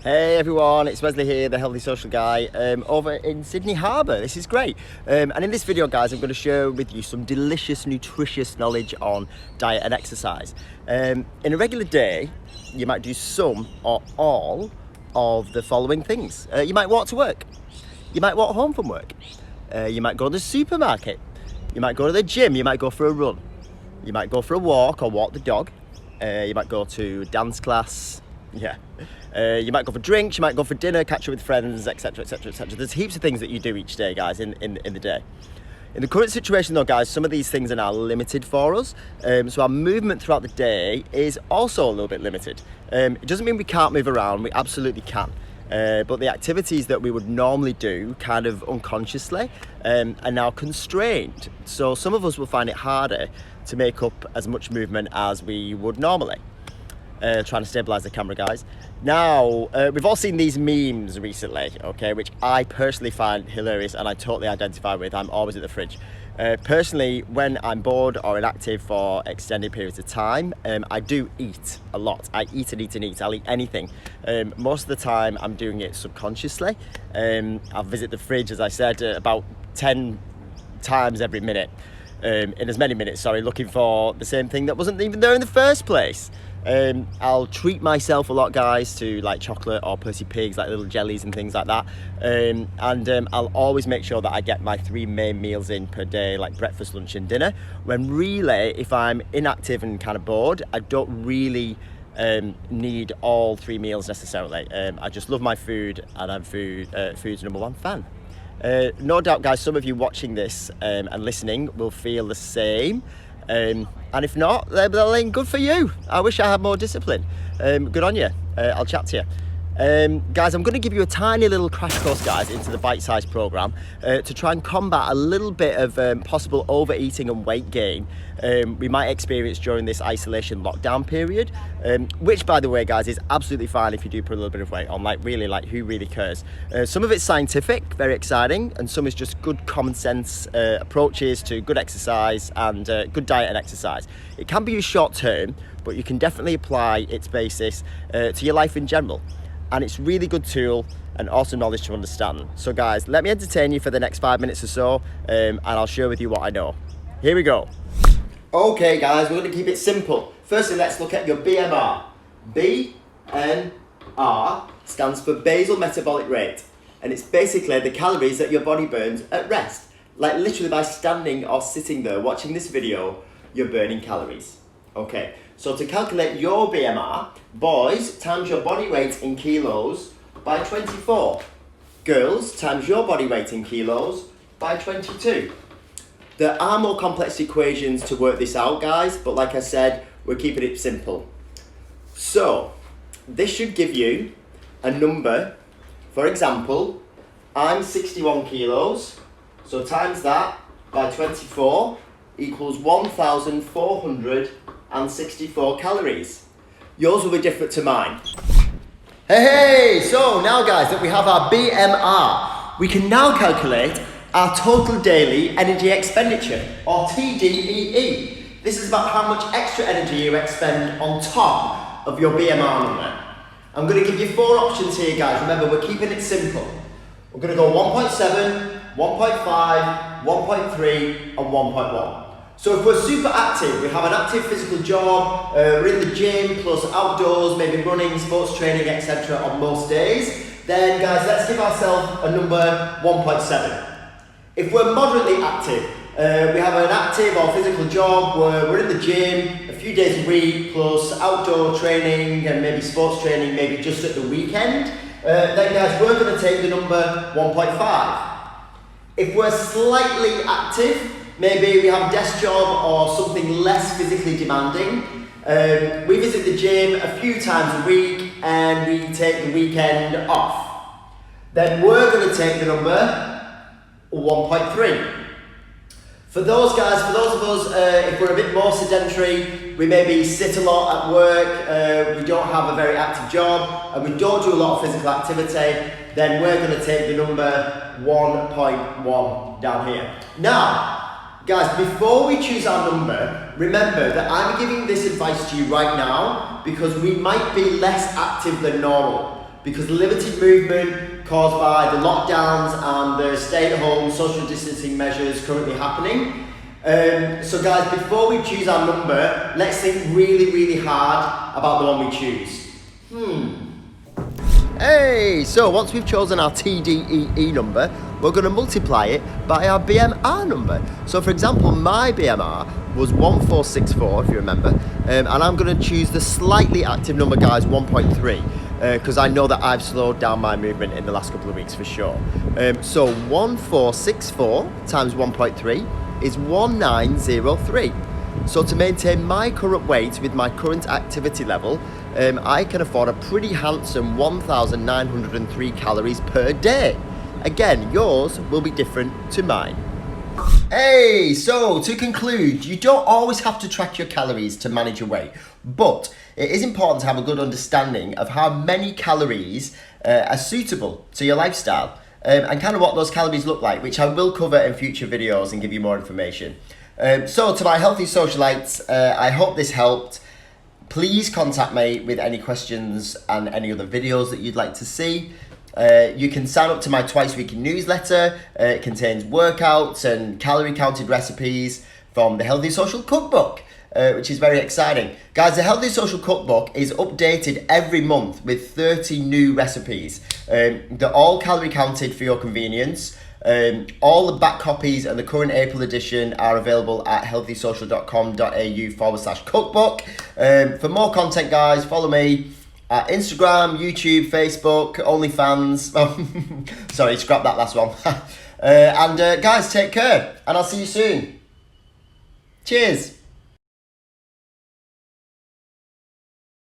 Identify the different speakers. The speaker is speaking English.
Speaker 1: Hey everyone, it's Wesley here, the Healthy Social Guy, over in Sydney Harbour. This is great. And in this video, guys, I'm going to share with you some delicious, nutritious knowledge on diet and exercise. In a regular day, you might do some or all of the following things. You might walk to work. You might walk home from work. You might go to the supermarket. You might go to the gym. You might go for a run. You might go for a walk or walk the dog. You might go to dance class. Yeah. You might go for drinks, you might go for dinner, catch up with friends, etc, etc, etc. There's heaps of things that you do each day, guys, in the day. In the current situation though, guys, some of these things are now limited for us. So our movement throughout the day is also a little bit limited. It doesn't mean we can't move around, we absolutely can. But the activities that we would normally do kind of unconsciously are now constrained. So some of us will find it harder to make up as much movement as we would normally. Trying to stabilize the camera, guys. Now, we've all seen these memes recently, okay, which I personally find hilarious and I totally identify with. I'm always at the fridge. Personally, when I'm bored or inactive for extended periods of time, I do eat a lot. I eat and eat and eat. I'll eat anything. Most of the time, I'm doing it subconsciously. I'll visit the fridge, as I said, about 10 times every minute. In as many minutes, sorry, looking for the same thing that wasn't even there in the first place. I'll treat myself a lot, guys, to like chocolate or Percy Pigs, like little jellies and things like that. I'll always make sure that I get my 3 main meals in per day, like breakfast, lunch and dinner. When really, if I'm inactive and kind of bored, I don't really need all 3 meals necessarily. I just love my food and I'm food's #1 fan. No doubt, guys, some of you watching this and listening will feel the same. And if not, then good for you. I wish I had more discipline. Good on you. I'll chat to you. Guys, I'm going to give you a tiny little crash course, guys, into the bite-sized program to try and combat a little bit of possible overeating and weight gain we might experience during this isolation lockdown period, which, by the way, guys, is absolutely fine if you do put a little bit of weight on. Like, really, like, who really cares? Some of it's scientific, very exciting, and some is just good common sense approaches to good exercise and good diet and exercise. It can be used short term, but you can definitely apply its basis to your life in general. And it's a really good tool and also knowledge to understand. So guys, let me entertain you for the next 5 minutes or so, and I'll share with you what I know. Here we go. Okay guys, we're going to keep it simple. Firstly, let's look at your BMR. BMR stands for basal metabolic rate, and it's basically the calories that your body burns at rest. Like literally by standing or sitting there watching this video, you're burning calories. Okay, so to calculate your BMR, boys, times your body weight in kilos by 24. Girls, times your body weight in kilos by 22. There are more complex equations to work this out, guys, but like I said, we're keeping it simple. So, this should give you a number. For example, I'm 61 kilos, so times that by 24 equals 1,464 calories. Yours will be different to mine. Hey, so now guys that we have our BMR, we can now calculate our total daily energy expenditure, or TDEE. This is about how much extra energy you expend on top of your BMR number. I'm going to give you 4 options here, guys. Remember, we're keeping it simple. We're going to go 1.7, 1.5, 1.3 and 1.1. So if we're super active, we have an active physical job, we're in the gym, plus outdoors, maybe running, sports training, etc. on most days, then guys, let's give ourselves a number 1.7. If we're moderately active, we have an active or physical job where we're in the gym a few days a week, plus outdoor training and maybe sports training, maybe just at the weekend, then guys, we're going to take the number 1.5. If we're slightly active, maybe we have a desk job or something less physically demanding. We visit the gym a few times a week and we take the weekend off. Then we're going to take the number 1.3. For those guys, for those of us, if we're a bit more sedentary, we maybe sit a lot at work, we don't have a very active job, and we don't do a lot of physical activity, then we're going to take the number 1.1 down here. Now, guys, before we choose our number, remember that I'm giving this advice to you right now because we might be less active than normal. because the limited movement caused by the lockdowns and the stay-at-home social distancing measures currently happening. So guys, before we choose our number, let's think really hard about the one we choose. Hey, so once we've chosen our TDEE number, we're going to multiply it by our BMR number. So for example, my BMR was 1464, if you remember, and I'm going to choose the slightly active number, guys, 1.3, because I know that I've slowed down my movement in the last couple of weeks for sure. So 1464 times 1.3 is 1903. So to maintain my current weight with my current activity level, I can afford a pretty handsome 1,903 calories per day. Again, yours will be different to mine. Hey, so to conclude, you don't always have to track your calories to manage your weight, but it is important to have a good understanding of how many calories are suitable to your lifestyle, and kind of what those calories look like, which I will cover in future videos and give you more information. So to my healthy socialites, I hope this helped. Please contact me with any questions and any other videos that you'd like to see. You can sign up to my twice weekly newsletter. It contains workouts and calorie counted recipes from the Healthy Social Cookbook, which is very exciting. Guys, the Healthy Social Cookbook is updated every month with 30 new recipes. They're all calorie counted for your convenience. All the back copies and the current April edition are available at healthysocial.com.au/cookbook. For more content, guys, follow me at Instagram, YouTube, Facebook, OnlyFans. Sorry, scrap that last one. And guys, take care, and I'll see you soon. Cheers.